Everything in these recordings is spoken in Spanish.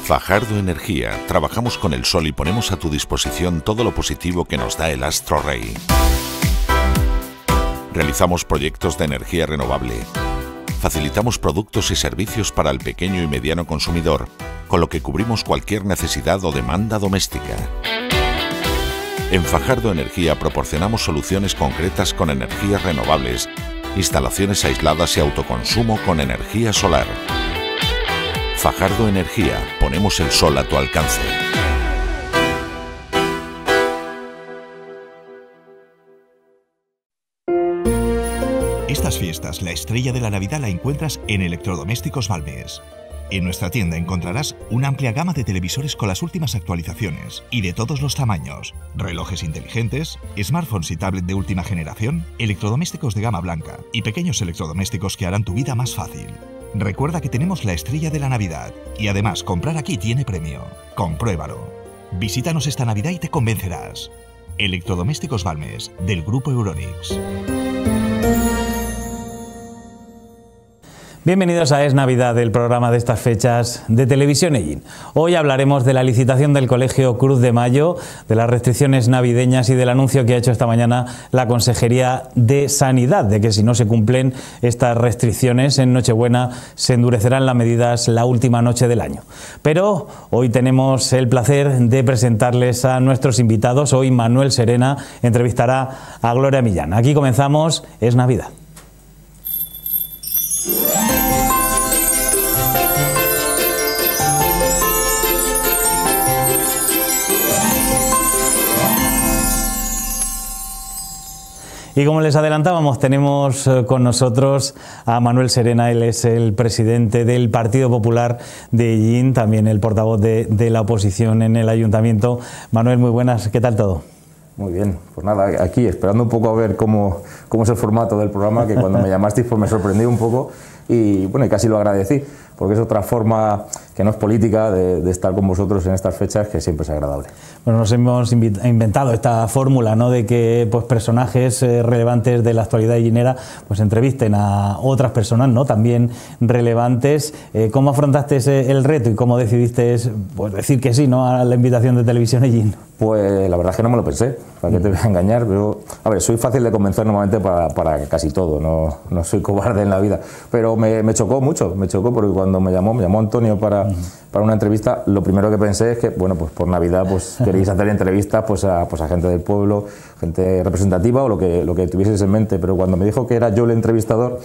Fajardo Energía. Trabajamos con el sol y ponemos a tu disposición todo lo positivo que nos da el astro rey. Realizamos proyectos de energía renovable. Facilitamos productos y servicios para el pequeño y mediano consumidor, con lo que cubrimos cualquier necesidad o demanda doméstica. En Fajardo Energía proporcionamos soluciones concretas con energías renovables, instalaciones aisladas y autoconsumo con energía solar. Fajardo Energía, ponemos el sol a tu alcance. Estas fiestas, la estrella de la Navidad la encuentras en Electrodomésticos Balmes. En nuestra tienda encontrarás una amplia gama de televisores con las últimas actualizaciones y de todos los tamaños, relojes inteligentes, smartphones y tablets de última generación, electrodomésticos de gama blanca y pequeños electrodomésticos que harán tu vida más fácil. Recuerda que tenemos la estrella de la Navidad y además comprar aquí tiene premio. Compruébalo. Visítanos esta Navidad y te convencerás. Electrodomésticos Balmes, del Grupo Euronics. Bienvenidos a Es Navidad, el programa de estas fechas de Televisión Ellín. Hoy hablaremos de la licitación del Colegio Cruz de Mayo, de las restricciones navideñas y del anuncio que ha hecho esta mañana la Consejería de Sanidad, de que si no se cumplen estas restricciones en Nochebuena se endurecerán las medidas la última noche del año. Pero hoy tenemos el placer de presentarles a nuestros invitados. Hoy Manuel Serena entrevistará a Gloria Millán. Aquí comenzamos Es Navidad. Y como les adelantábamos, tenemos con nosotros a Manuel Serena. Él es el presidente del Partido Popular de Ellín, también el portavoz de la oposición en el ayuntamiento. Manuel, muy buenas, ¿qué tal todo? Muy bien, pues nada, aquí esperando un poco a ver cómo es el formato del programa, que cuando me llamasteis pues me sorprendí un poco y bueno, y casi lo agradecí, porque es otra forma que no es política de estar con vosotros en estas fechas, que siempre es agradable. Bueno, nos hemos inventado esta fórmula, ¿no?, de que pues personajes relevantes de la actualidad ellinera pues entrevisten a otras personas, ¿no?, también relevantes. ¿Cómo afrontaste el reto y cómo decidiste pues decir que sí, ¿no?, a la invitación de Televisión Ellín? Pues la verdad es que no me lo pensé, ¿para qué te voy a engañar? Pero, a ver, soy fácil de convencer normalmente para casi todo, no soy cobarde en la vida, pero me chocó mucho, porque cuando me llamó Antonio para una entrevista, lo primero que pensé es que, bueno, pues por Navidad pues queréis hacer entrevistas pues a gente del pueblo, gente representativa o lo que tuvieseis en mente, pero cuando me dijo que era yo el entrevistador,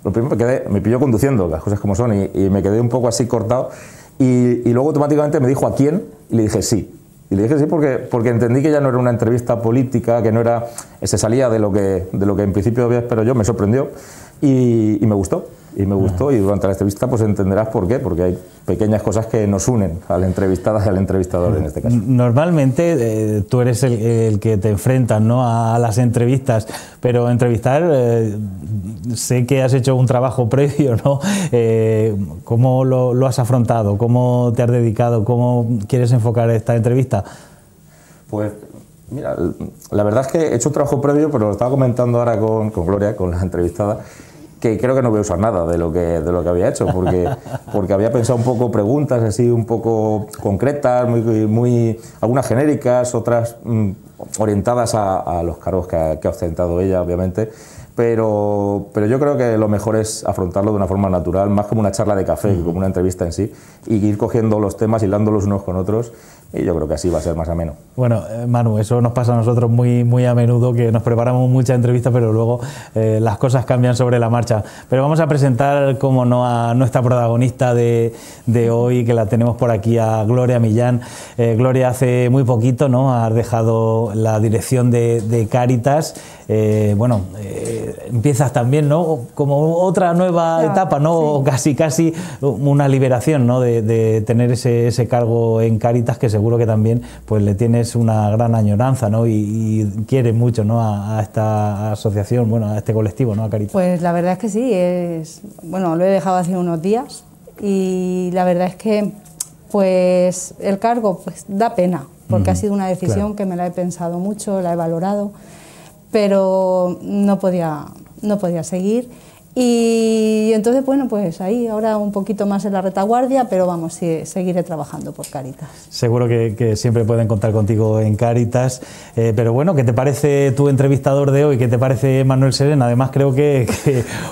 lo primero me pilló conduciendo, las cosas como son, y me quedé un poco así cortado, y luego automáticamente me dijo ¿a quién? Y le dije sí. Y le dije sí porque entendí que ya no era una entrevista política, que no era, se salía de lo que en principio había esperado yo, me sorprendió y me gustó. Y durante la entrevista pues entenderás por qué, porque hay pequeñas cosas que nos unen a la entrevistada y al entrevistador en este caso. Normalmente tú eres el que te enfrentas, ¿no?, a las entrevistas, pero entrevistar, sé que has hecho un trabajo previo, ¿no? ¿Cómo lo has afrontado? ¿Cómo te has dedicado? ¿Cómo quieres enfocar esta entrevista? Pues mira, la verdad es que he hecho un trabajo previo, pero lo estaba comentando ahora con Gloria, con la entrevistada, que creo que no voy a usar nada de lo que había hecho, porque había pensado un poco preguntas así un poco concretas, muy algunas genéricas, otras orientadas a los cargos que ha ostentado ella, obviamente, pero yo creo que lo mejor es afrontarlo de una forma natural, más como una charla de café que como una entrevista en sí, y ir cogiendo los temas, hilándolos unos con otros, y yo creo que así va a ser más ameno. Bueno, Manu, eso nos pasa a nosotros muy a menudo, que nos preparamos muchas entrevistas, pero luego las cosas cambian sobre la marcha. Pero vamos a presentar, como no, a nuestra protagonista de hoy, que la tenemos por aquí, a Gloria Millán. Gloria, hace muy poquito, ¿no?, has dejado la dirección de Cáritas. Empiezas también, ¿no?, como otra nueva etapa, ¿no?, sí. Casi una liberación, ¿no?, de tener ese cargo en Cáritas, que seguro que también pues le tienes una gran añoranza, ¿no?, y quieres mucho, ¿no?, a esta asociación, bueno, a este colectivo, ¿no?, a Cáritas. Pues la verdad es que sí, lo he dejado hace unos días y la verdad es que pues el cargo pues da pena, porque ha sido una decisión que me la he pensado mucho, la he valorado, pero no podía seguir Y entonces, bueno, pues ahí ahora un poquito más en la retaguardia, pero vamos, sí, seguiré trabajando por Cáritas. Seguro que siempre pueden contar contigo en Cáritas, pero bueno, ¿qué te parece tu entrevistador de hoy? ¿Qué te parece Manuel Serena? Además creo que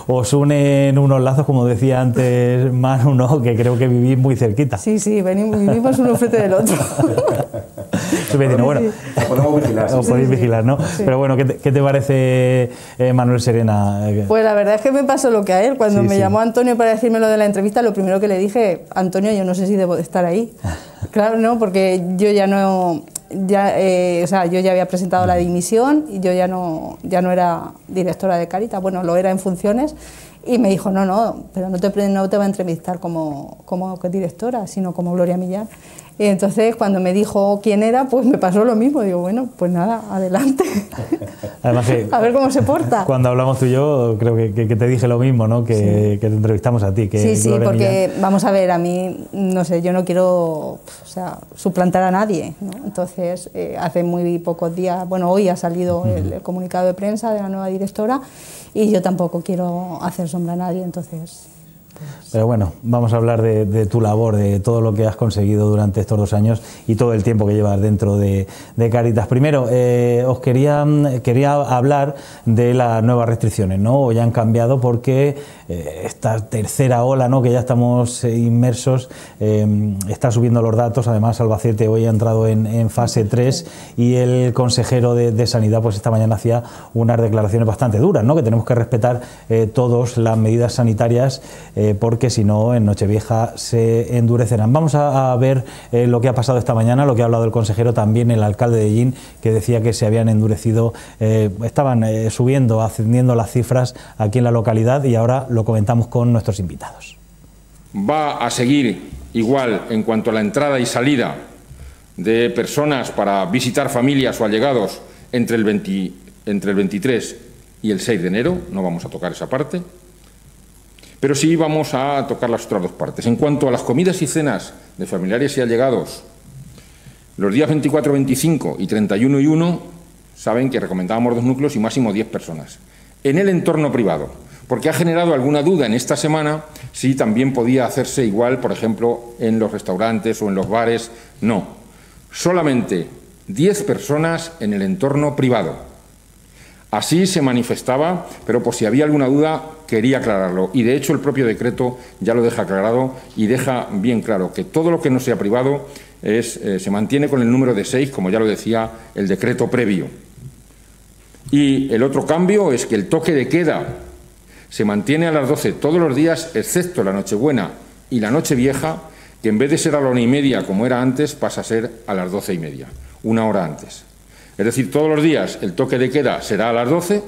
os unen unos lazos, como decía antes Manu, ¿no? Que creo que vivís muy cerquita. Sí, vivimos uno frente del otro. Bueno, os podemos vigilar. Os podéis vigilar, ¿no? Sí. Pero bueno, ¿qué te parece Manuel Serena? Pues la verdad es que me pasó lo que a él. Cuando me llamó Antonio para decirme lo de la entrevista, lo primero que le dije, Antonio, yo no sé si debo de estar ahí. Claro, no, porque yo ya no... o sea, yo ya había presentado la dimisión y yo ya no era directora de Cáritas, bueno, lo era en funciones, y me dijo, no, pero no te va a entrevistar como directora, sino como Gloria Millán. Y entonces cuando me dijo quién era, pues me pasó lo mismo, digo, bueno, pues nada, adelante. Además a ver cómo se porta. Cuando hablamos tú y yo, creo que te dije lo mismo, ¿no? Que te entrevistamos a ti. Que sí, Gloria porque Millán... vamos a ver, a mí, no sé, yo no quiero suplantar a nadie, ¿no? Entonces, hace muy pocos días, bueno, hoy ha salido el comunicado de prensa de la nueva directora y yo tampoco quiero hacer sombra a nadie, entonces... Pero bueno, vamos a hablar de tu labor, de todo lo que has conseguido durante estos 2 años y todo el tiempo que llevas dentro de Cáritas. Primero, os quería hablar de las nuevas restricciones, ¿no? Hoy han cambiado porque esta tercera ola, ¿no? Que ya estamos inmersos, está subiendo los datos. Además, Albacete hoy ha entrado en fase 3 y el consejero de Sanidad pues esta mañana hacía unas declaraciones bastante duras, ¿no? Que tenemos que respetar todas las medidas sanitarias porque si no en Nochevieja se endurecerán. Vamos a ver lo que ha pasado esta mañana, lo que ha hablado el consejero, también el alcalde de Ellín, que decía que se habían endurecido, estaban ascendiendo las cifras aquí en la localidad, y ahora lo comentamos con nuestros invitados. Va a seguir igual en cuanto a la entrada y salida de personas para visitar familias o allegados entre el 23 y el 6 de enero, no vamos a tocar esa parte. Pero sí vamos a tocar las otras 2 partes. En cuanto a las comidas y cenas de familiares y allegados, los días 24, 25 y 31 y 1, saben que recomendábamos 2 núcleos y máximo 10 personas. En el entorno privado, porque ha generado alguna duda en esta semana si también podía hacerse igual, por ejemplo, en los restaurantes o en los bares. No, solamente 10 personas en el entorno privado. Así se manifestaba, pero por si había alguna duda quería aclararlo, y de hecho el propio decreto ya lo deja aclarado y deja bien claro que todo lo que no sea privado se mantiene con el número de 6, como ya lo decía el decreto previo. Y el otro cambio es que el toque de queda se mantiene a las 12 todos los días, excepto la Nochebuena y la Nochevieja, que en vez de ser a la 1:30 como era antes, pasa a ser a las 12:30, 1 hora antes. Es decir, todos los días el toque de queda será a las 12,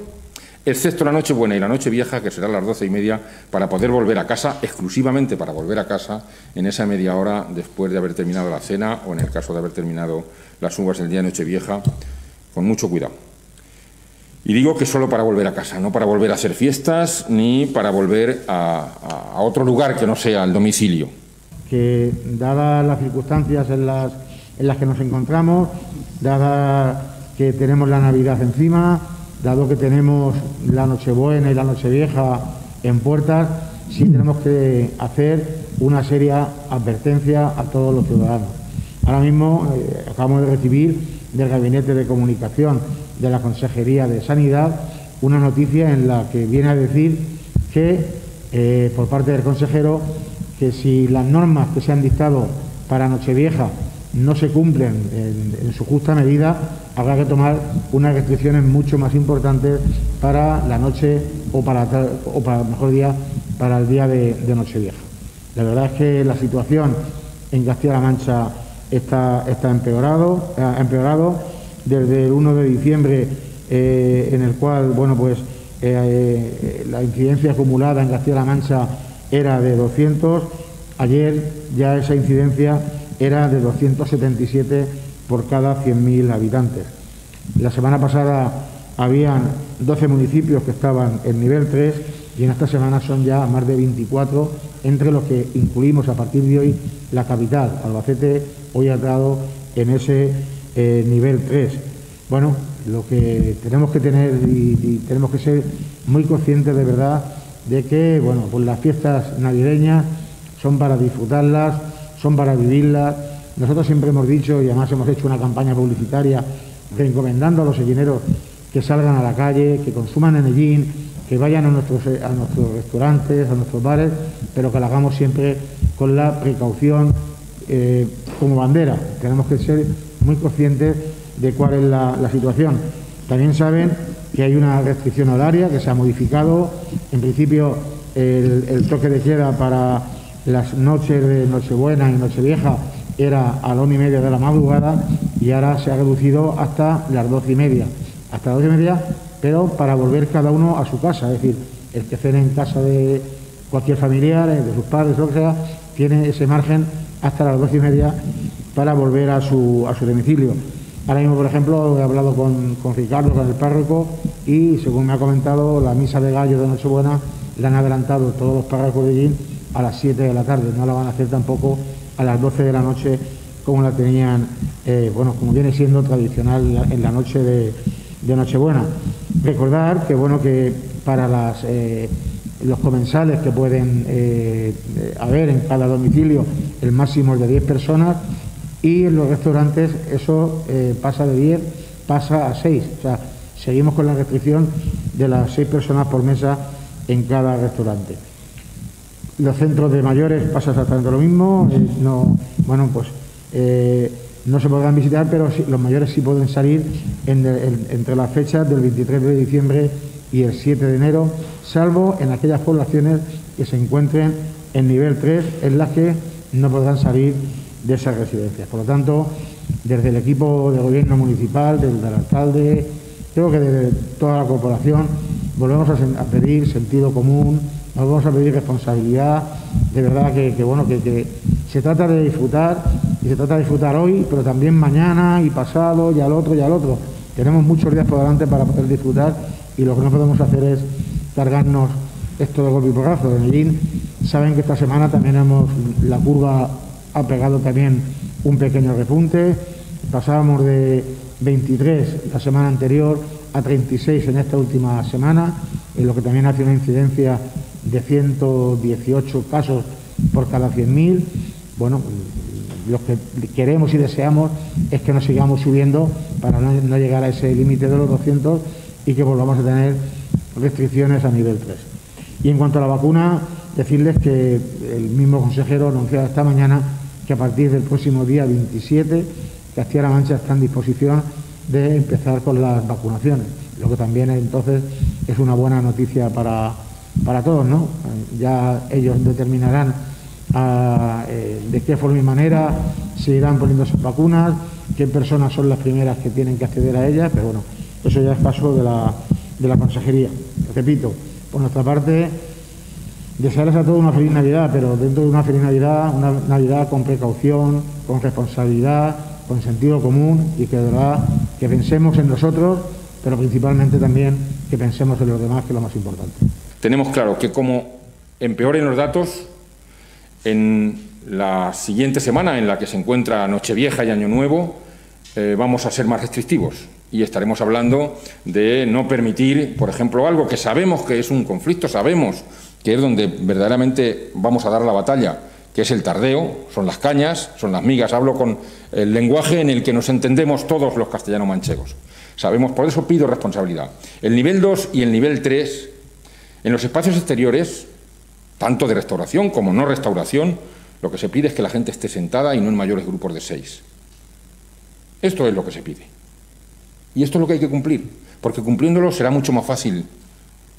excepto la Nochebuena y la Nochevieja, que será a las 12:30, para poder volver a casa, exclusivamente para volver a casa en esa media hora después de haber terminado la cena o en el caso de haber terminado las uvas el día de Nochevieja, con mucho cuidado. Y digo que solo para volver a casa, no para volver a hacer fiestas ni para volver a otro lugar que no sea el domicilio. Que dadas las circunstancias en las que nos encontramos, dada que tenemos la Navidad encima, dado que tenemos la Nochebuena y la Nochevieja en puertas, sí tenemos que hacer una seria advertencia a todos los ciudadanos. Ahora mismo acabamos de recibir del Gabinete de Comunicación de la Consejería de Sanidad una noticia en la que viene a decir que, por parte del consejero, que si las normas que se han dictado para Nochevieja no se cumplen en su justa medida, habrá que tomar unas restricciones mucho más importantes para la noche o para mejor día, para el día de Nochevieja. La verdad es que la situación en Castilla-La Mancha está ha empeorado desde el 1 de diciembre, en el cual, bueno, pues la incidencia acumulada en Castilla-La Mancha era de 200, ayer ya esa incidencia era de 277 por cada 100.000 habitantes. La semana pasada habían 12 municipios que estaban en nivel 3 y en esta semana son ya más de 24, entre los que incluimos a partir de hoy la capital. Albacete hoy ha entrado en ese nivel 3. Bueno, lo que tenemos que tener y tenemos que ser muy conscientes de verdad de que, bueno, pues las fiestas navideñas son para disfrutarlas, son para vivirlas. Nosotros siempre hemos dicho, y además hemos hecho una campaña publicitaria encomendando a los sellineros que salgan a la calle, que consuman en Ellín, que vayan a nuestros restaurantes, a nuestros bares, pero que lo hagamos siempre con la precaución como bandera. Tenemos que ser muy conscientes de cuál es la situación. También saben que hay una restricción horaria que se ha modificado. En principio, el toque de queda para las noches de Nochebuena y Nochevieja era a las 1:30 de la madrugada y ahora se ha reducido hasta las 12:30. Hasta las 12:30, pero para volver cada uno a su casa. Es decir, el que cene en casa de cualquier familiar, de sus padres, lo que sea, tiene ese margen hasta las 12:30 para volver a su domicilio. Ahora mismo, por ejemplo, he hablado con Ricardo, con el párroco, y según me ha comentado, la misa de gallo de Nochebuena la han adelantado todos los párrocos de Ellín a las 7 de la tarde. No la van a hacer tampoco a las 12 de la noche como la tenían, bueno, como viene siendo tradicional en la noche de Nochebuena. Recordar que, bueno, que para los comensales que pueden haber en cada domicilio, el máximo es de 10 personas, y en los restaurantes eso pasa de 10, pasa a 6. O sea, seguimos con la restricción de las 6 personas por mesa en cada restaurante. Los centros de mayores pasa exactamente lo mismo. No se podrán visitar, pero sí, los mayores sí pueden salir entre las fechas del 23 de diciembre y el 7 de enero, salvo en aquellas poblaciones que se encuentren en nivel 3, en las que no podrán salir de esas residencias. Por lo tanto, desde el equipo de gobierno municipal, desde el alcalde, creo que desde toda la corporación, volvemos a pedir sentido común, volvemos a pedir responsabilidad. De verdad que se trata de disfrutar, y se trata de disfrutar hoy, pero también mañana y pasado y al otro y al otro. Tenemos muchos días por delante para poder disfrutar, y lo que no podemos hacer es cargarnos esto de golpe y porrazo. En Ellín saben que esta semana también la curva ha pegado también un pequeño repunte. Pasábamos de 23 la semana anterior a 36 en esta última semana, en lo que también hace una incidencia de 118 casos por cada 100.000. Bueno, lo que queremos y deseamos es que nos sigamos subiendo para no llegar a ese límite de los 200 y que volvamos a tener restricciones a nivel 3. Y en cuanto a la vacuna, decirles que el mismo consejero anunciaba esta mañana que a partir del próximo día 27 Castilla-La Mancha está en disposición de empezar con las vacunaciones, lo que también entonces es una buena noticia para todos, ¿no? Ya ellos determinarán de qué forma y manera se irán poniendo esas vacunas, qué personas son las primeras que tienen que acceder a ellas, pero bueno, eso ya es paso de la consejería. Repito, por nuestra parte, desearles a todos una feliz Navidad, pero dentro de una feliz Navidad, una Navidad con precaución, con responsabilidad, con sentido común, y que de verdad que pensemos en nosotros, pero principalmente también que pensemos en los demás, que es lo más importante. Tenemos claro que como empeoren los datos, en la siguiente semana en la que se encuentra Nochevieja y Año Nuevo, vamos a ser más restrictivos y estaremos hablando de no permitir, por ejemplo, algo que sabemos que es un conflicto, sabemos que es donde verdaderamente vamos a dar la batalla, que es el tardeo, son las cañas, son las migas. Hablo con el lenguaje en el que nos entendemos todos los castellano-manchegos. Sabemos, por eso pido responsabilidad. El nivel 2 y el nivel 3, en los espacios exteriores, tanto de restauración como no restauración, lo que se pide es que la gente esté sentada y no en mayores grupos de 6. Esto es lo que se pide. Y esto es lo que hay que cumplir, porque cumpliéndolo será mucho más fácil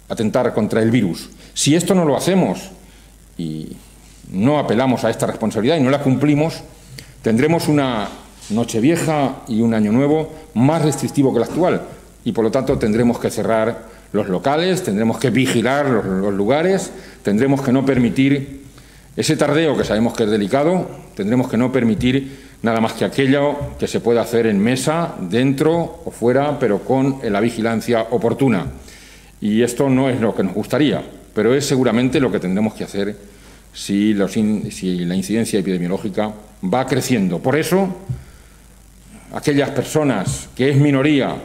atentar contra el virus. Si esto no lo hacemos y no apelamos a esta responsabilidad y no la cumplimos, tendremos una Nochevieja y un Año Nuevo más restrictivo que el actual, y por lo tanto tendremos que cerrar los locales, tendremos que vigilar los lugares, tendremos que no permitir ese tardeo que sabemos que es delicado, tendremos que no permitir nada más que aquello que se pueda hacer en mesa, dentro o fuera, pero con la vigilancia oportuna. Y esto no es lo que nos gustaría, pero es seguramente lo que tendremos que hacer si la incidencia epidemiológica va creciendo. Por eso, aquellas personas que es minoría,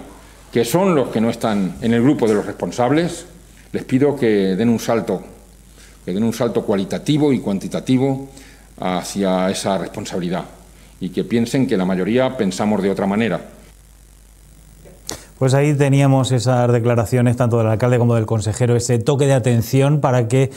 que son los que no están en el grupo de los responsables, les pido que den un salto que den un salto cualitativo y cuantitativo hacia esa responsabilidad y que piensen que la mayoría pensamos de otra manera. Pues ahí teníamos esas declaraciones tanto del alcalde como del consejero, ese toque de atención para que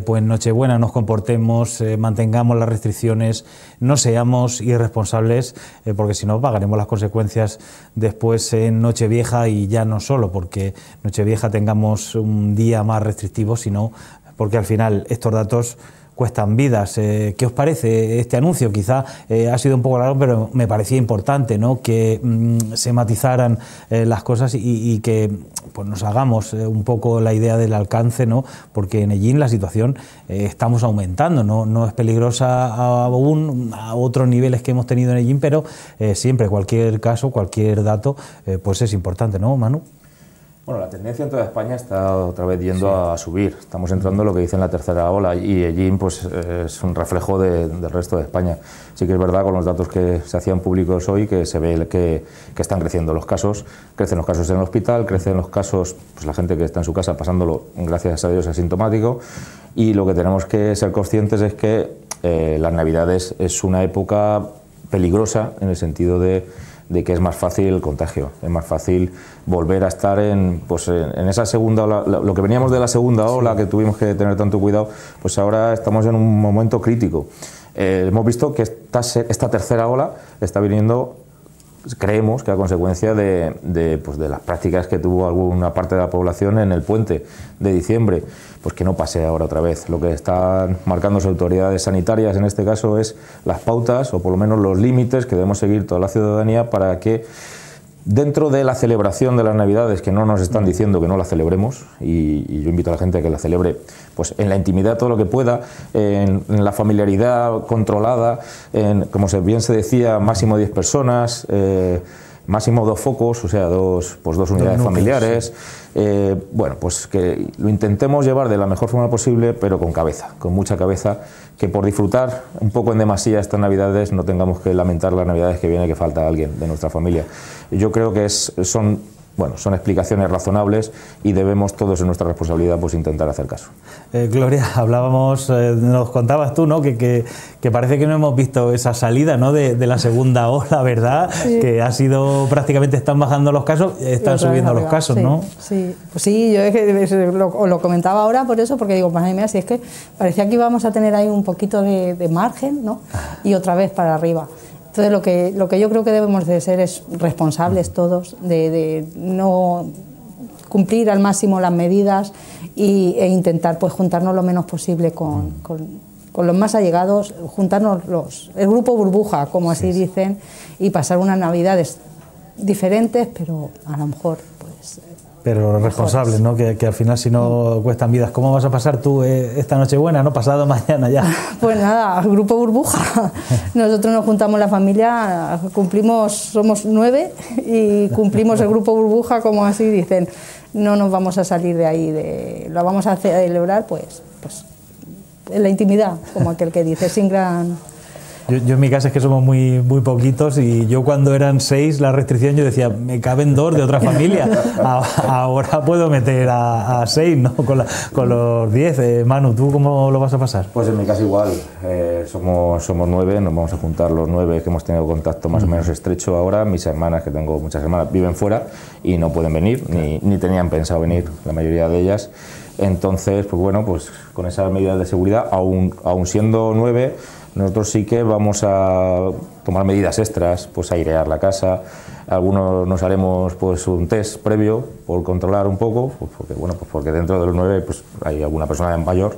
pues Nochebuena nos comportemos, mantengamos las restricciones, no seamos irresponsables, porque si no pagaremos las consecuencias después en Nochevieja, y ya no solo porque Nochevieja tengamos un día más restrictivo, sino porque al final estos datos cuestan vidas. ¿Qué os parece este anuncio? Quizá ha sido un poco largo, pero me parecía importante, ¿no?, que se matizaran las cosas y que pues nos hagamos un poco la idea del alcance, ¿no?, porque en Ellín la situación estamos aumentando, no es peligrosa aún a otros niveles que hemos tenido en Ellín, pero siempre cualquier caso, cualquier dato, pues es importante, ¿no, Manu? Bueno, la tendencia en toda España está otra vez yendo a subir. Estamos entrando en lo que dicen la tercera ola, y Ellín pues, es un reflejo del resto de España. Sí que es verdad, con los datos que se hacían públicos hoy, que se ve que están creciendo los casos. Crecen los casos en el hospital, crecen los casos, pues la gente que está en su casa pasándolo, gracias a Dios, asintomático. Y lo que tenemos que ser conscientes es que las Navidades es una época peligrosa en el sentido de que es más fácil el contagio, es más fácil volver a estar en esa segunda ola, lo que veníamos de la segunda ola, que tuvimos que tener tanto cuidado, pues ahora estamos en un momento crítico. Hemos visto que esta tercera ola está viniendo, creemos que a consecuencia de las prácticas que tuvo alguna parte de la población en el puente de diciembre, pues que no pase ahora otra vez. Lo que están marcando las autoridades sanitarias en este caso es las pautas, o por lo menos los límites que debemos seguir toda la ciudadanía para que dentro de la celebración de las Navidades, que no nos están diciendo que no la celebremos, y yo invito a la gente a que la celebre pues en la intimidad todo lo que pueda, en la familiaridad controlada, como bien se decía, máximo 10 personas, máximo 2 focos, o sea, dos unidades familiares. Bueno, pues que lo intentemos llevar de la mejor forma posible, pero con cabeza, con mucha cabeza, que por disfrutar un poco en demasía estas Navidades no tengamos que lamentar las Navidades que viene que falta alguien de nuestra familia. Yo creo que son explicaciones razonables y debemos todos en nuestra responsabilidad pues intentar hacer caso. Gloria, hablábamos, nos contabas tú, ¿no?, que parece que no hemos visto esa salida, ¿no?, de la segunda ola, ¿verdad? Sí. Que ha sido prácticamente, están bajando los casos, están subiendo los casos, sí, ¿no? Sí, pues sí, yo es que lo comentaba ahora por eso, porque digo, madre mía, si es que parecía que íbamos a tener ahí un poquito de margen, ¿no?, y otra vez para arriba. Entonces lo que yo creo que debemos de ser es responsables todos, de no cumplir al máximo las medidas e intentar pues juntarnos lo menos posible con los más allegados, juntarnos el grupo burbuja, como así dicen, y pasar unas Navidades diferentes, pero a lo mejor pues... Pero responsables, ¿no? Que al final, si no cuestan vidas. ¿Cómo vas a pasar tú esta Nochebuena, no? Pasado mañana ya. Pues nada, grupo burbuja. Nosotros nos juntamos la familia, somos 9 y cumplimos el grupo burbuja, como así dicen. No nos vamos a salir de ahí, lo vamos a celebrar pues en la intimidad, como aquel que dice, sin gran... Yo en mi casa es que somos muy poquitos, y yo cuando eran 6 la restricción, yo decía, me caben 2 de otra familia. Ahora puedo meter a 6, ¿no?, con los 10. Manu, ¿tú cómo lo vas a pasar? Pues en mi casa igual, somos 9, nos vamos a juntar los 9 que hemos tenido contacto más o menos estrecho ahora. Mis hermanas, que tengo muchas hermanas, viven fuera y no pueden venir, ni tenían pensado venir, la mayoría de ellas. Entonces, pues bueno, pues con esas medidas de seguridad, aún siendo 9, nosotros sí que vamos a tomar medidas extras, pues airear la casa. Algunos nos haremos pues un test previo por controlar un poco, pues porque dentro de los 9 pues hay alguna persona mayor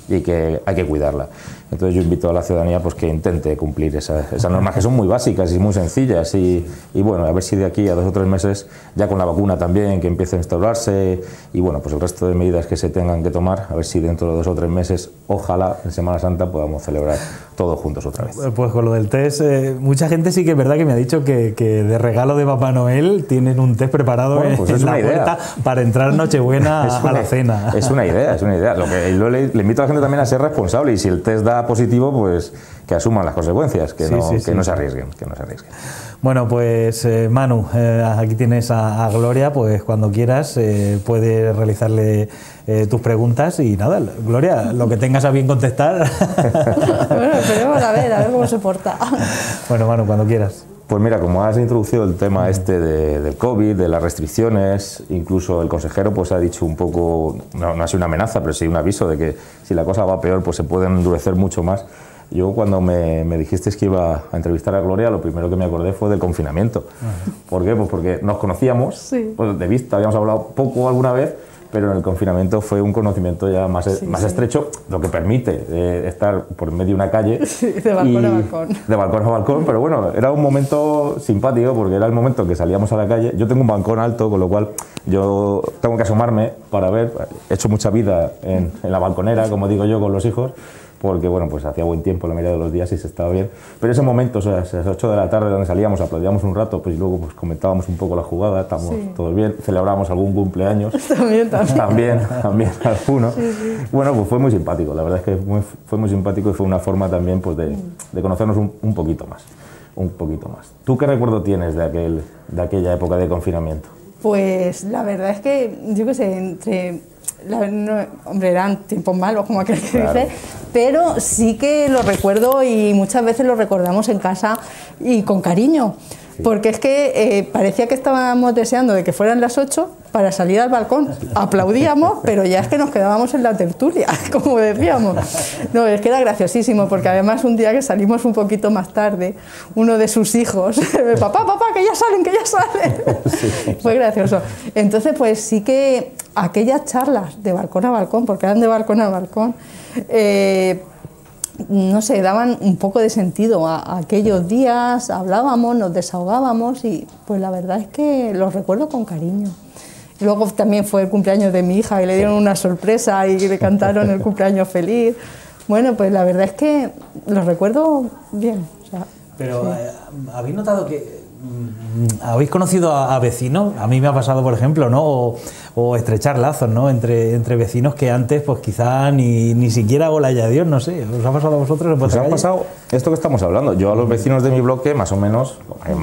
y que hay que cuidarla. Entonces yo invito a la ciudadanía pues que intente cumplir esas normas, que son muy básicas y muy sencillas, y bueno, a ver si de aquí a 2 o 3 meses, ya con la vacuna también, que empiece a instaurarse, y bueno, pues el resto de medidas que se tengan que tomar, a ver si dentro de 2 o 3 meses, ojalá en Semana Santa podamos celebrar todos juntos otra vez. Pues con lo del test, mucha gente sí que es verdad que me ha dicho que de regalo de Papá Noel tienen un test preparado pues en la puerta para entrar Nochebuena a la cena. Es una idea. Le invito a la gente gente también a ser responsable y si el test da positivo, pues que asuman las consecuencias, que no se arriesguen, Bueno, pues Manu, aquí tienes a Gloria, pues cuando quieras puedes realizarle tus preguntas y nada, Gloria, lo que tengas a bien contestar. Bueno, esperemos a ver cómo se porta. Bueno, Manu, cuando quieras. Pues mira, como has introducido el tema del COVID, de las restricciones, incluso el consejero pues ha dicho un poco, no ha sido una amenaza, pero sí un aviso de que si la cosa va peor pues se pueden endurecer mucho más. Yo cuando me dijiste que iba a entrevistar a Gloria, lo primero que me acordé fue del confinamiento. ¿Por qué? Pues porque nos conocíamos, pues de vista, habíamos hablado poco alguna vez, pero en el confinamiento fue un conocimiento ya más estrecho, lo que permite estar por medio de una calle. Sí, de balcón a balcón. De balcón a balcón, pero bueno, era un momento simpático porque era el momento que salíamos a la calle. Yo tengo un balcón alto, con lo cual yo tengo que asomarme para ver. He hecho mucha vida en la balconera, como digo yo, con los hijos, porque bueno, pues hacía buen tiempo la mayoría de los días y se estaba bien. Pero ese momento, o sea, a las 8 de la tarde donde salíamos, aplaudíamos un rato, pues y luego pues comentábamos un poco la jugada, estábamos todos bien, celebrábamos algún cumpleaños. También alguno. Bueno, pues fue muy simpático, la verdad es que fue muy simpático y fue una forma también pues de conocernos un poquito más. ¿Tú qué recuerdo tienes de aquella época de confinamiento? Pues la verdad es que, yo qué sé, hombre, eran tiempos malos, como aquel que dice, pero sí que lo recuerdo y muchas veces lo recordamos en casa y con cariño, porque es que parecía que estábamos deseando de que fueran las 8 para salir al balcón, aplaudíamos, pero ya es que nos quedábamos en la tertulia, como decíamos. No, es que era graciosísimo, porque además un día que salimos un poquito más tarde, uno de sus hijos, papá, que ya salen. Fue gracioso. Entonces, pues sí que aquellas charlas de balcón a balcón, porque eran de balcón a balcón, no sé, daban un poco de sentido a aquellos días, hablábamos, nos desahogábamos y pues la verdad es que los recuerdo con cariño. Luego también fue el cumpleaños de mi hija y le dieron una sorpresa y le cantaron el cumpleaños feliz. Bueno, pues la verdad es que los recuerdo bien. O sea, pero ¿habéis notado que habéis conocido a vecinos? A mí me ha pasado, por ejemplo, ¿no? O estrechar lazos, ¿no? Entre vecinos que antes, pues quizá ni siquiera hola y adiós, no sé. ¿Os ha pasado a vosotros? Nos ha pasado esto que estamos hablando. Yo a los vecinos de mi bloque, más o menos, hay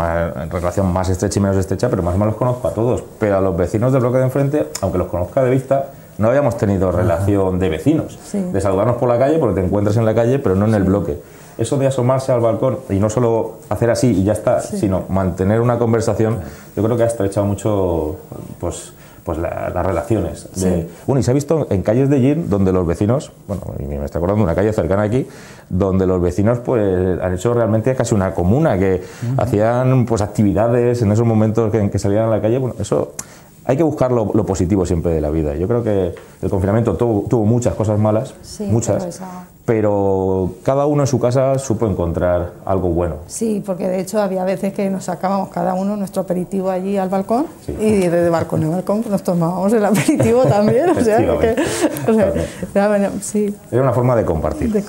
relación más estrecha y menos estrecha, pero más o menos los conozco a todos. Pero a los vecinos del bloque de enfrente, aunque los conozca de vista, no habíamos tenido relación de vecinos. De saludarnos por la calle, porque te encuentras en la calle, pero no en el bloque. Eso de asomarse al balcón y no solo hacer así y ya está, sino mantener una conversación, yo creo que ha estrechado mucho pues las relaciones. Bueno, y se ha visto en calles de Gin donde los vecinos, bueno, me estoy acordando de una calle cercana aquí, donde los vecinos pues han hecho realmente casi una comuna, que hacían pues actividades en esos momentos en que salían a la calle. Bueno, eso hay que buscar lo positivo siempre de la vida. Yo creo que el confinamiento tuvo muchas cosas malas, muchas, pero cada uno en su casa supo encontrar algo bueno. Sí, porque de hecho había veces que nos sacábamos cada uno nuestro aperitivo allí al balcón y desde balcón a balcón nos tomábamos el aperitivo también. O sea, era una forma de compartir.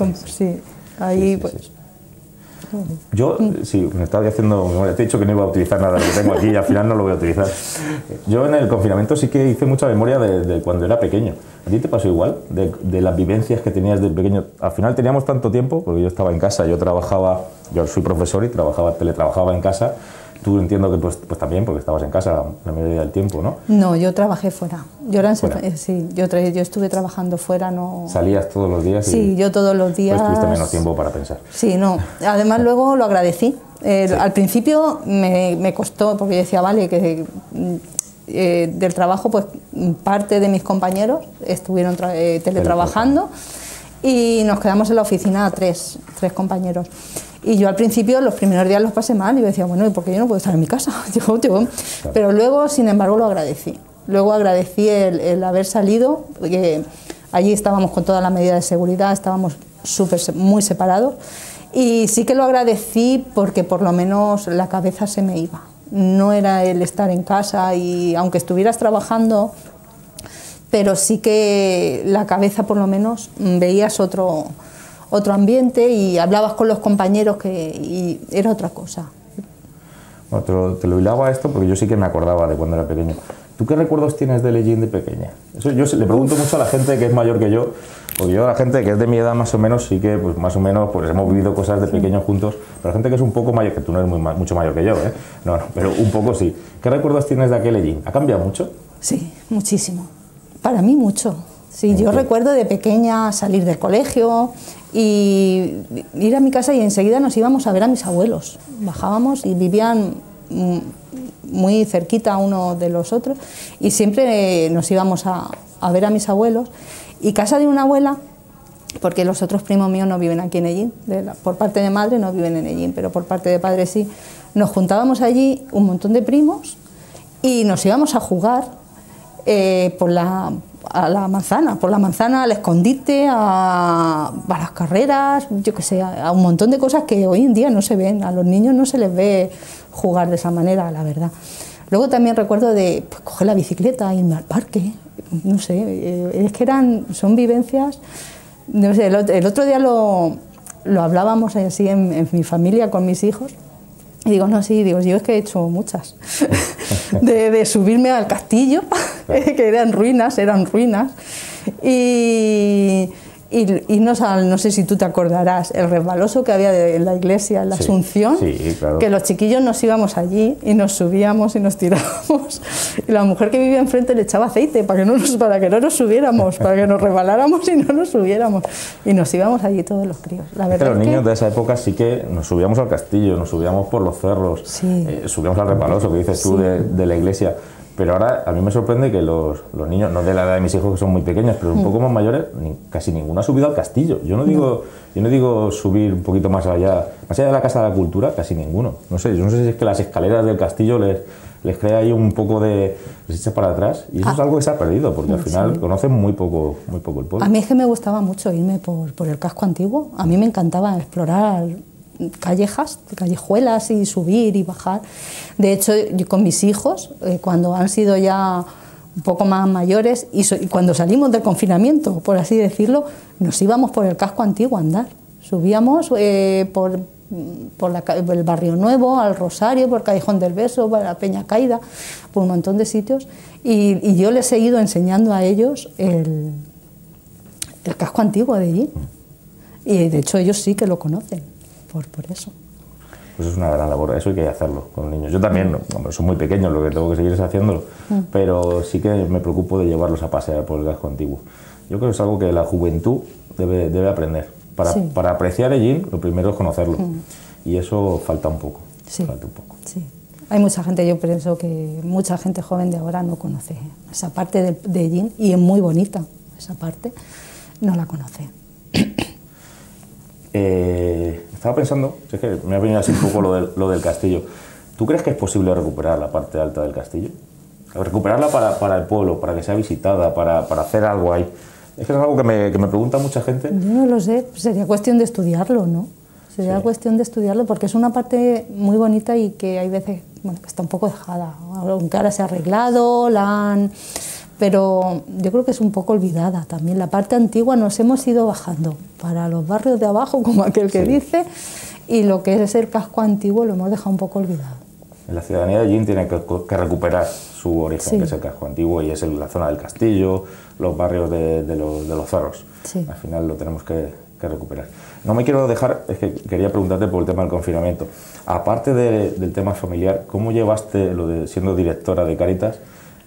Ahí pues... Yo, me estaba diciendo, te he dicho que no iba a utilizar nada de lo que tengo aquí y al final no lo voy a utilizar. Yo en el confinamiento sí que hice mucha memoria de cuando era pequeño. ¿A ti te pasó igual? De las vivencias que tenías de pequeño. Al final teníamos tanto tiempo, porque yo estaba en casa, yo soy profesor y teletrabajaba en casa. Tú entiendo que pues también, porque estabas en casa la mayoría del tiempo, ¿no? No, yo trabajé fuera. Yo estuve trabajando fuera, no... ¿Salías todos los días? Sí, yo todos los días... Pues tuviste menos tiempo para pensar. Sí, no. Además luego lo agradecí. Al principio me costó, porque yo decía, vale, que del trabajo, pues parte de mis compañeros estuvieron teletrabajando y nos quedamos en la oficina tres compañeros. Y yo al principio, los primeros días los pasé mal y yo decía, bueno, ¿y por qué yo no puedo estar en mi casa? Pero luego, sin embargo, lo agradecí. Luego agradecí el haber salido, porque allí estábamos con toda la medida de seguridad, estábamos muy separados. Y sí que lo agradecí porque por lo menos la cabeza se me iba. No era el estar en casa y aunque estuvieras trabajando, pero sí que la cabeza por lo menos veías otro ambiente y hablabas con los compañeros y era otra cosa. Bueno, te lo hilaba esto porque yo sí que me acordaba de cuando era pequeño. ¿Tú qué recuerdos tienes de Ellín de pequeña? Eso yo le pregunto mucho a la gente que es mayor que yo, porque yo a la gente que es de mi edad más o menos sí que pues más o menos pues hemos vivido cosas de pequeños juntos, pero la gente que es un poco mayor, que tú no eres mucho mayor que yo, ¿eh? No, pero un poco sí. ¿Qué recuerdos tienes de aquel Ellín? ¿Ha cambiado mucho? Sí, muchísimo. Para mí mucho. Sí, yo recuerdo de pequeña salir del colegio y ir a mi casa y enseguida nos íbamos a ver a mis abuelos. Bajábamos y vivían muy cerquita uno de los otros y siempre nos íbamos a ver a mis abuelos. Y casa de una abuela, porque los otros primos míos no viven aquí en Ellín, por parte de madre no viven en Ellín, pero por parte de padre sí. Nos juntábamos allí un montón de primos y nos íbamos a jugar a la manzana, al escondite, a las carreras, yo qué sé, a un montón de cosas que hoy en día no se ven, a los niños no se les ve jugar de esa manera, la verdad. Luego también recuerdo de pues, coger la bicicleta, irme al parque, no sé, es que son vivencias, no sé, el otro día lo hablábamos así en mi familia con mis hijos. Y digo, no, sí, digo, yo es que he hecho muchas. de subirme al castillo, que eran ruinas. Y no sé si tú te acordarás, el resbaloso que había en la iglesia, en la Asunción, sí, claro. Que los chiquillos nos íbamos allí y nos subíamos y nos tirábamos. Y la mujer que vivía enfrente le echaba aceite para que no nos subiéramos, para que nos resbaláramos y no nos subiéramos. Y nos íbamos allí todos los críos. La verdad los niños de esa época sí que nos subíamos al castillo, nos subíamos por los cerros, subíamos al resbaloso, que dices tú, de la iglesia. Pero ahora a mí me sorprende que los niños, no de la edad de mis hijos que son muy pequeños, pero un poco más mayores, casi ninguno ha subido al castillo. Yo no digo subir un poquito más allá de la Casa de la Cultura, casi ninguno. No sé, yo no sé si es que las escaleras del castillo les crea ahí un poco les echa para atrás, y eso es algo que se ha perdido, porque al final conocen muy poco el pueblo. A mí es que me gustaba mucho irme por el casco antiguo, a mí me encantaba explorar callejuelas y subir y bajar. De hecho, yo con mis hijos, cuando han sido ya un poco más mayores y cuando salimos del confinamiento, por así decirlo, nos íbamos por el casco antiguo a andar. Subíamos por el Barrio Nuevo, al Rosario, por el Callejón del Beso, por la Peña Caída, por un montón de sitios. Y yo les he ido enseñando a ellos el casco antiguo de allí. Y de hecho ellos sí que lo conocen. Por eso. Pues es una gran labor, eso hay que hacerlo con los niños. Yo también, hombre, son muy pequeños, lo que tengo que seguir es haciéndolo, pero sí que me preocupo de llevarlos a pasear por el casco antiguo. Yo creo que es algo que la juventud debe aprender. Para apreciar Ellín, lo primero es conocerlo, y eso falta un poco. Sí. Hay mucha gente, yo pienso que mucha gente joven de ahora no conoce esa parte de Ellín, y es muy bonita esa parte, no la conoce. Estaba pensando, es que me ha venido así un poco lo del castillo. ¿Tú crees que es posible recuperar la parte alta del castillo? Recuperarla para el pueblo, para que sea visitada, para hacer algo ahí. Es que es algo que me pregunta mucha gente. Yo no lo sé, sería cuestión de estudiarlo, ¿no? Sería cuestión de estudiarlo, porque es una parte muy bonita y que hay veces, bueno, que está un poco dejada. Aunque ahora se ha arreglado, pero yo creo que es un poco olvidada también. La parte antigua nos hemos ido bajando para los barrios de abajo, como aquel que dice, y lo que es el casco antiguo lo hemos dejado un poco olvidado. La ciudadanía de Ellín tiene que recuperar su origen, que es el casco antiguo, y es la zona del castillo, los barrios de los cerros. Al final lo tenemos que recuperar. No me quiero dejar, es que quería preguntarte por el tema del confinamiento. Aparte del tema familiar, ¿cómo llevaste, siendo directora de Cáritas,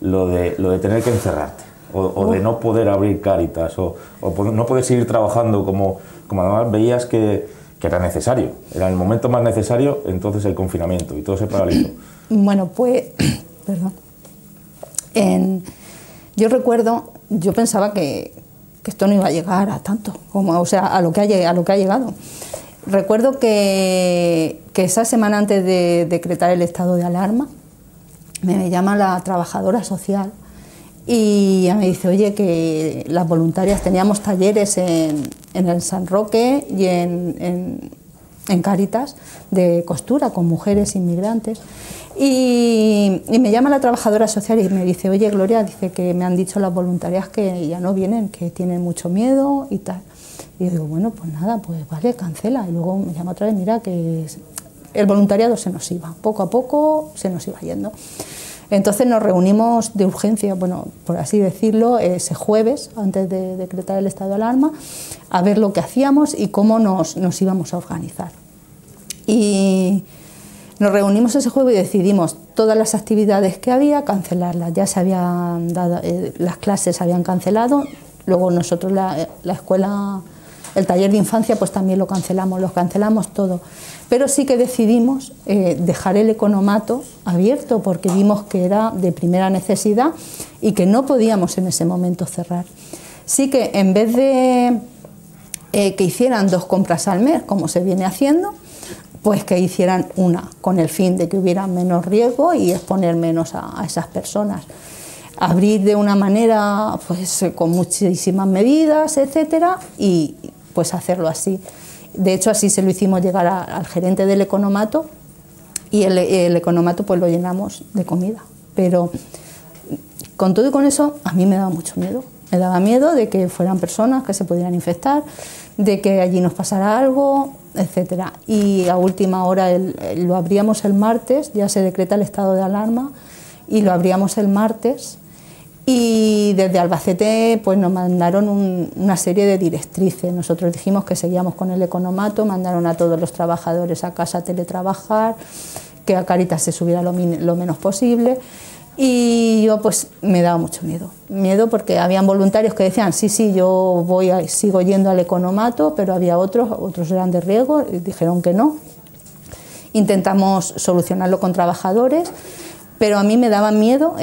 lo de tener que encerrarte, o de no poder abrir Cáritas, o no poder seguir trabajando como además veías que era necesario, era el momento más necesario, entonces el confinamiento y todo se paralizó? Bueno, pues, perdón. Yo recuerdo, yo pensaba que esto no iba a llegar a tanto, a lo que ha llegado. Recuerdo que esa semana antes de decretar el estado de alarma, me llama la trabajadora social y me dice, oye, que las voluntarias teníamos talleres en el San Roque y en Cáritas de costura con mujeres inmigrantes, y me llama la trabajadora social y me dice, oye, Gloria, dice que me han dicho las voluntarias que ya no vienen, que tienen mucho miedo y tal. Y yo digo, bueno, pues nada, pues vale, cancela. Y luego me llama otra vez, mira que el voluntariado se nos iba, poco a poco se nos iba yendo. Entonces nos reunimos de urgencia, bueno, por así decirlo, ese jueves, antes de decretar el estado de alarma, a ver lo que hacíamos y cómo nos íbamos a organizar. Y nos reunimos ese jueves y decidimos todas las actividades que había, cancelarlas. Ya se habían dado, las clases se habían cancelado, luego nosotros la escuela, el taller de infancia, pues también lo cancelamos todo. Pero sí que decidimos dejar el economato abierto porque vimos que era de primera necesidad y que no podíamos en ese momento cerrar. Sí que en vez de que hicieran 2 compras al mes, como se viene haciendo, pues que hicieran una, con el fin de que hubiera menos riesgo y exponer menos a esas personas. Abrir de una manera pues con muchísimas medidas, etcétera, y pues hacerlo así. De hecho, así se lo hicimos llegar al gerente del economato y el economato pues lo llenamos de comida. Pero con todo y con eso, a mí me daba mucho miedo. Me daba miedo de que fueran personas que se pudieran infectar, de que allí nos pasara algo, etcétera. Y a última hora lo abríamos el martes, ya se decreta el estado de alarma, y lo abríamos el martes. Y desde Albacete pues nos mandaron una serie de directrices. Nosotros dijimos que seguíamos con el economato, mandaron a todos los trabajadores a casa a teletrabajar, que a Cáritas se subiera lo menos posible. Y yo pues me daba mucho miedo porque habían voluntarios que decían sí, yo sigo yendo al economato, pero había otros eran de riesgo y dijeron que no. Intentamos solucionarlo con trabajadores, pero a mí me daba miedo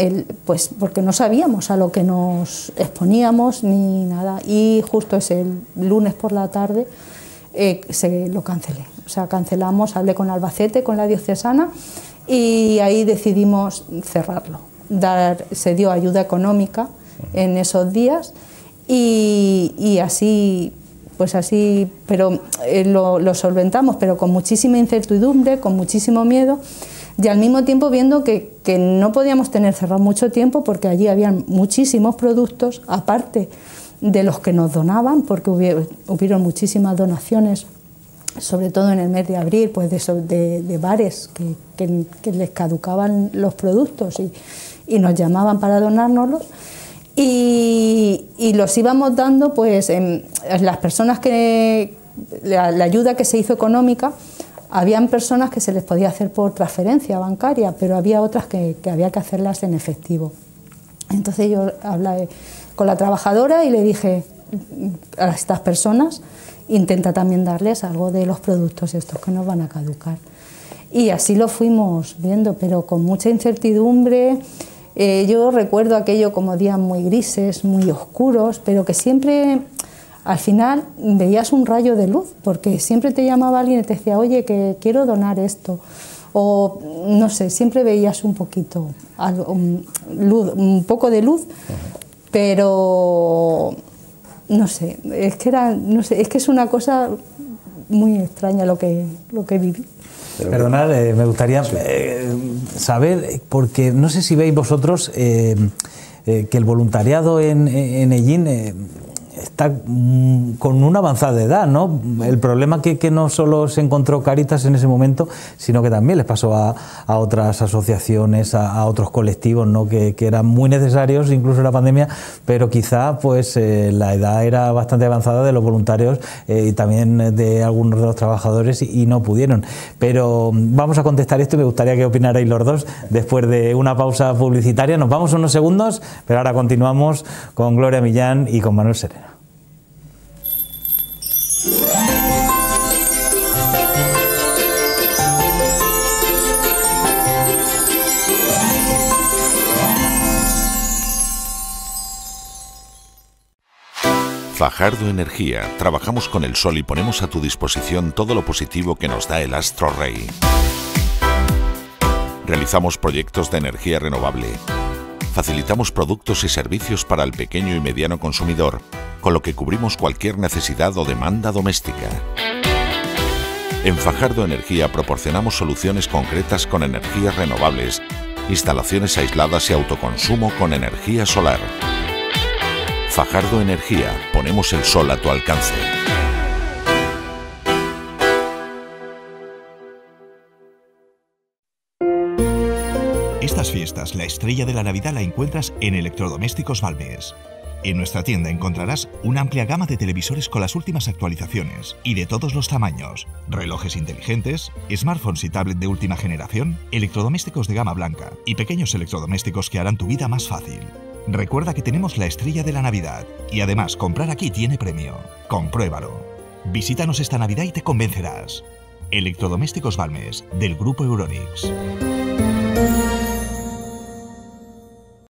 pues porque no sabíamos a lo que nos exponíamos ni nada. Y justo ese lunes por la tarde lo cancelé. O sea, cancelamos, hablé con Albacete, con la diocesana, y ahí decidimos cerrarlo. Se dio ayuda económica en esos días y así, pues así, pero lo solventamos, pero con muchísima incertidumbre, con muchísimo miedo, y al mismo tiempo viendo que no podíamos tener cerrado mucho tiempo porque allí habían muchísimos productos, aparte de los que nos donaban, porque hubieron muchísimas donaciones, sobre todo en el mes de abril, pues de bares que les caducaban los productos y nos llamaban para donárnoslos, y los íbamos dando pues las personas que la ayuda que se hizo económica. Habían personas que se les podía hacer por transferencia bancaria, pero había otras que había que hacerlas en efectivo. Entonces yo hablé con la trabajadora y le dije a estas personas, intenta también darles algo de los productos estos que nos van a caducar. Y así lo fuimos viendo, pero con mucha incertidumbre. Yo recuerdo aquello como días muy grises, muy oscuros, pero que siempre al final veías un rayo de luz, porque siempre te llamaba alguien y te decía, oye, que quiero donar esto. O no sé, siempre veías un poquito, un poco de luz, pero no sé, es que es una cosa muy extraña lo que viví. Perdonad, me gustaría saber, porque no sé si veis vosotros que el voluntariado en Ellín está con una avanzada edad, ¿no? El problema que no solo se encontró Cáritas en ese momento, sino que también les pasó a otras asociaciones, a otros colectivos, ¿no? Que eran muy necesarios, incluso en la pandemia, pero quizá pues la edad era bastante avanzada de los voluntarios y también de algunos de los trabajadores y no pudieron. Pero vamos a contestar esto y me gustaría que opinarais los dos después de una pausa publicitaria. Nos vamos unos segundos, pero ahora continuamos con Gloria Millán y con Manuel Serena. Fajardo Energía. Trabajamos con el sol y ponemos a tu disposición todo lo positivo que nos da el astro rey. Realizamos proyectos de energía renovable. Facilitamos productos y servicios para el pequeño y mediano consumidor, con lo que cubrimos cualquier necesidad o demanda doméstica. En Fajardo Energía proporcionamos soluciones concretas con energías renovables, instalaciones aisladas y autoconsumo con energía solar. Fajardo Energía, ponemos el sol a tu alcance. Estas fiestas, la estrella de la Navidad la encuentras en Electrodomésticos Balmes. En nuestra tienda encontrarás una amplia gama de televisores con las últimas actualizaciones y de todos los tamaños, relojes inteligentes, smartphones y tablets de última generación, electrodomésticos de gama blanca y pequeños electrodomésticos que harán tu vida más fácil. Recuerda que tenemos la estrella de la Navidad y además comprar aquí tiene premio. Compruébalo. Visítanos esta Navidad y te convencerás. Electrodomésticos Balmes, del Grupo Euronics.